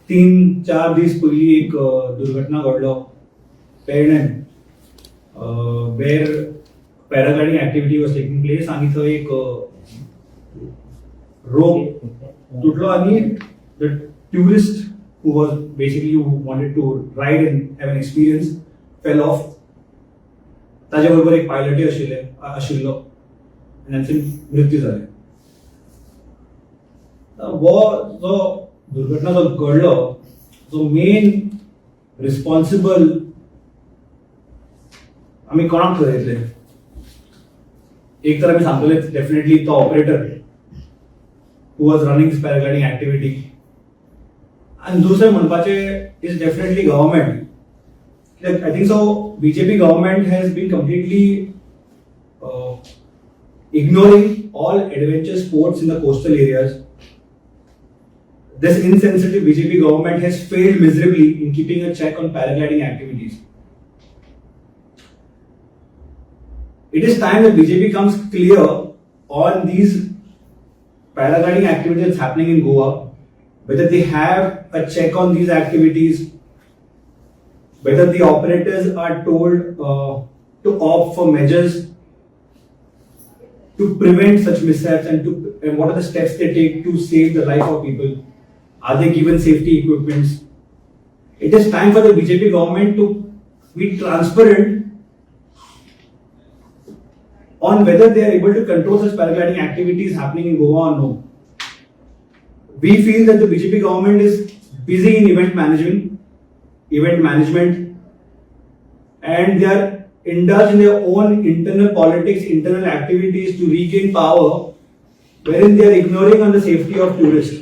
3-4 दीस पयलीं एक दुर्घटना घडलो पेडण्यान where paragliding activity was taking place आणि थंय एक रोप तुटलो आणि the tourist who was basically who wanted to ride and have an experience fell off. ताजे बरोबर एक पायलटूय आशिल्लो आनी तांचे मृत्यू जाले. हो जो दुर्घटना जो घडलो जो मेन रिस्पॉन्सिबल आमी कोणाक धरयतले? एक तर आमी सांगतले डेफिनेटली तो operator who was running this paragliding activity आणि दुसरें म्हणपाचें is definitely government. I think so BJP government has been completely ignoring all adventure sports in the coastal areas. This insensitive BJP government has failed miserably in keeping a check on paragliding activities. It is time that BJP comes clear on these paragliding activities that's happening in Goa, whether they have a check on these activities, whether the operators are told to opt for measures to prevent such mishaps and what are the steps they take to save the life of people. Are they given safety equipments? It is time for the BJP government to be transparent on whether they are able to control such paragliding activities happening in Goa or no. We feel that the BJP government is busy in event management, and they are indulged in their own internal politics, internal activities to regain power, wherein they are ignoring on the safety of tourists.